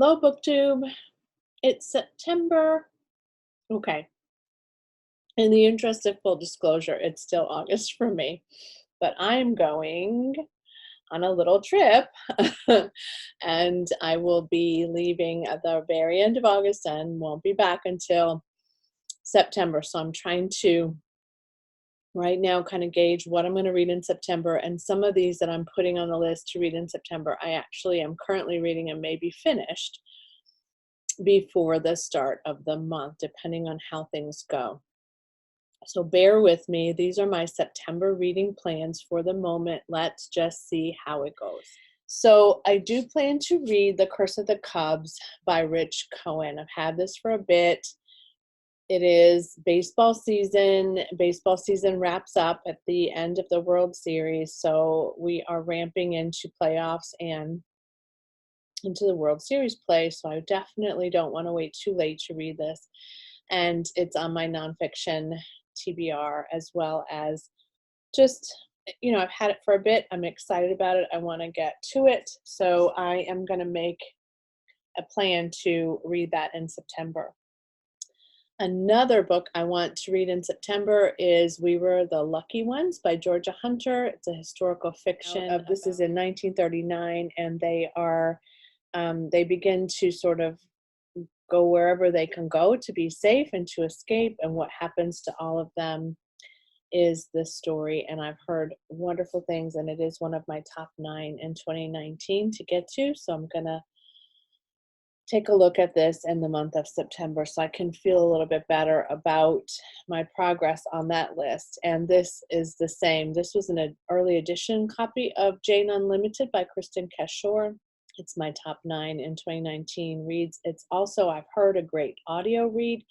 Hello, BookTube. It's September. Okay. In the interest of full disclosure, it's still August for me, but I'm going on a little trip and I will be leaving at the very end of August and won't be back until September. So I'm trying to right now kind of gauge what I'm going to read in September, and some of these that I'm putting on the list to read in September, I actually am currently reading and may be finished before the start of the month, depending on how things go. So bear with me. These are my September reading plans for the moment. Let's just see how it goes. So I do plan to read The Curse of the Cubs by Rich Cohen. I've had this for a bit. It is baseball season. Baseball season wraps up at the end of the World Series. So we are ramping into playoffs and into the World Series play. So I definitely don't want to wait too late to read this. And it's on my nonfiction TBR, as well as just, I've had it for a bit. I'm excited about it. I want to get to it. So I am going to make a plan to read that in September. Another book I want to read in September is We Were the Lucky Ones by Georgia Hunter. It's a historical fiction. This is in 1939, and they begin to sort of go wherever they can go to be safe and to escape, and what happens to all of them is this story. And I've heard wonderful things, and it is one of my top 9 in 2019 to get to. So I'm gonna take a look at this in the month of September so I can feel a little bit better about my progress on that list. And this is the same. This was an early edition copy of Jane Unlimited by Kristin Cashore. It's my top 9 in 2019 reads. It's also, I've heard, a great audio read,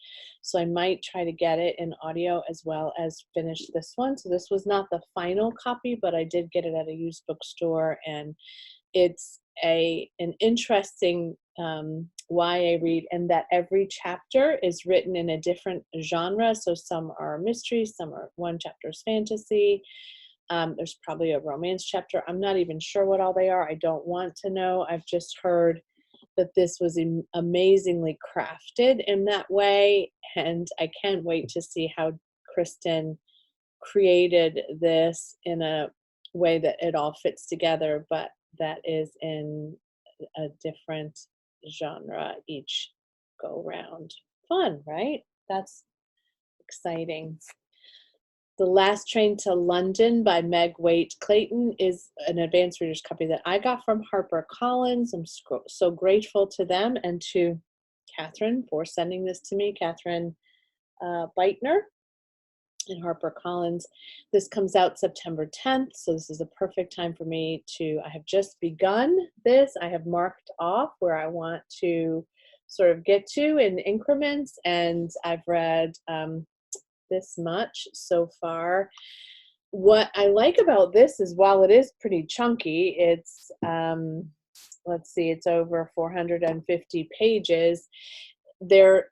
so I might try to get it in audio as well as finish this one. So this was not the final copy, but I did get it at a used bookstore, and it's an interesting YA read in that every chapter is written in a different genre. So some are mystery, one chapter is fantasy. There's probably a romance chapter. I'm not even sure what all they are. I don't want to know. I've just heard that this was amazingly crafted in that way, and I can't wait to see how Kristin created this in a way that it all fits together, but that is in a different genre each go round. Fun, right? That's exciting. The Last Train to London by Meg Waite Clayton is an advanced reader's copy that I got from HarperCollins. I'm so grateful to them and to Catherine for sending this to me, Catherine Beitner in HarperCollins. This comes out September 10th, so this is a perfect time for me I have just begun this. I have marked off where I want to sort of get to in increments, and I've read this much so far. What I like about this is, while it is pretty chunky, it's let's see, it's over 450 pages. They're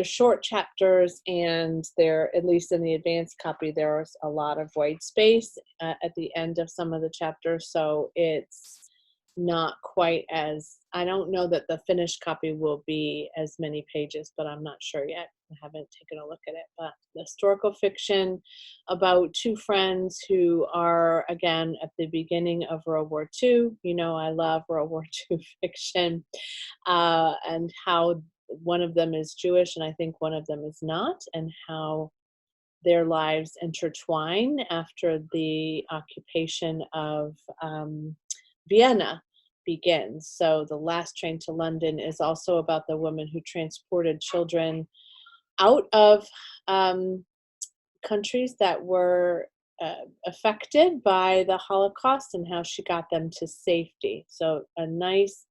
short chapters, and at least in the advanced copy, there's a lot of white space at the end of some of the chapters, so it's not quite as, I don't know that the finished copy will be as many pages, but I'm not sure yet. I haven't taken a look at it. But the historical fiction about 2 friends who are, again, at the beginning of World War II. I love World War II fiction, and how one of them is Jewish and I think one of them is not, and how their lives intertwine after the occupation of Vienna begins. So The Last Train to London is also about the woman who transported children out of countries that were affected by the Holocaust, and how she got them to safety. So a nice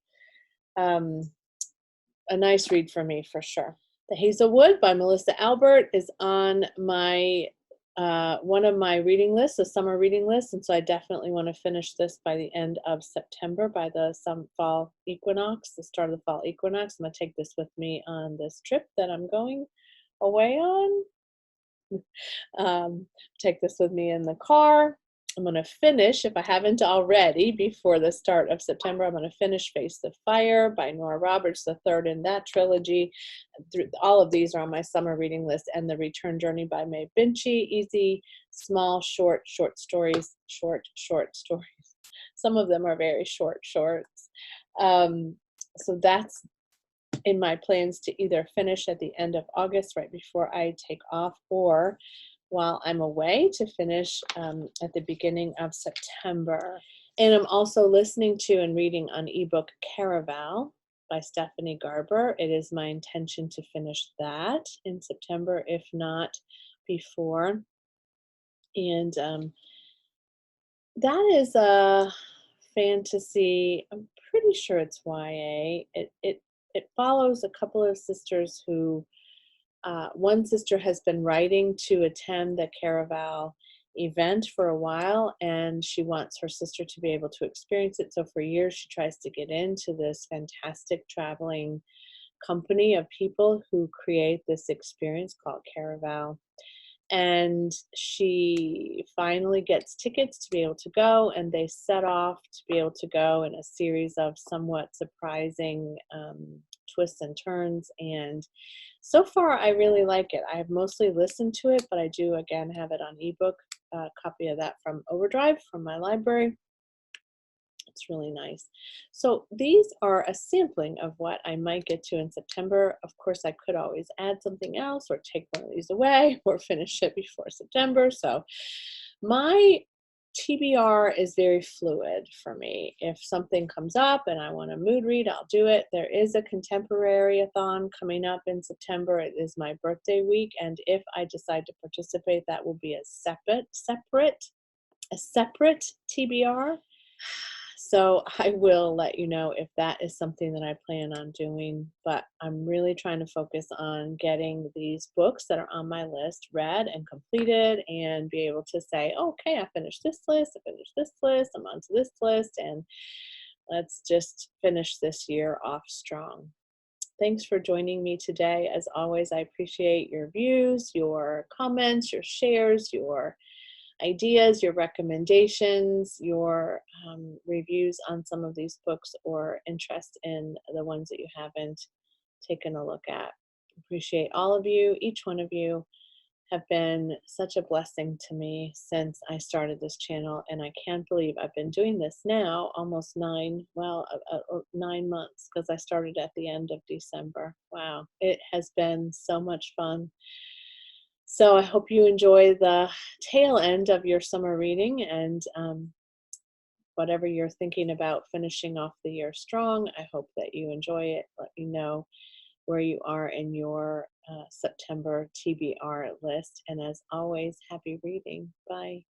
read for me, for sure. The Hazelwood by Melissa Albert is on my one of my reading lists, a summer reading list, and so I definitely want to finish this by the end of September, by the fall equinox, the start of the fall equinox. I'm going to take this with me on this trip that I'm going away on. Take this with me in the car. I'm going to finish, if I haven't already, before the start of September, I'm going to finish Face the Fire by Nora Roberts, the third in that trilogy. All of these are on my summer reading list, and The Return Journey by May Binchy. Easy, small, short stories, short stories. Some of them are very short shorts. So that's in my plans to either finish at the end of August, right before I take off, or while I'm away to finish at the beginning of September. And I'm also listening to and reading on ebook Caraval by Stephanie Garber. It is my intention to finish that in September, if not before. And that is a fantasy. I'm pretty sure it's YA. It follows a couple of sisters who, one sister has been writing to attend the Caraval event for a while, and she wants her sister to be able to experience it. So for years, she tries to get into this fantastic traveling company of people who create this experience called Caraval. And she finally gets tickets to be able to go, and they set off to be able to go in a series of somewhat surprising twists and turns. And so far, I really like it. I have mostly listened to it, but I do, again, have it on ebook, a copy of that from Overdrive from my library. It's really nice. So these are a sampling of what I might get to in September. Of course, I could always add something else or take one of these away or finish it before September. So my TBR is very fluid for me. If something comes up and I want to mood read, I'll do it. There is a contemporary-a-thon coming up in September. It is my birthday week, and if I decide to participate, that will be a separate TBR. So I will let you know if that is something that I plan on doing, but I'm really trying to focus on getting these books that are on my list read and completed, and be able to say, okay, I finished this list, I'm onto this list, and let's just finish this year off strong. Thanks for joining me today. As always, I appreciate your views, your comments, your shares, your ideas, your recommendations, your reviews on some of these books, or interest in the ones that you haven't taken a look at. Appreciate all of you. Each one of you have been such a blessing to me since I started this channel, and I can't believe I've been doing this now almost 9 months, because I started at the end of December. Wow, it has been so much fun. So I hope you enjoy the tail end of your summer reading, and whatever you're thinking about finishing off the year strong, I hope that you enjoy it. Let me know where you are in your September TBR list. And as always, happy reading. Bye.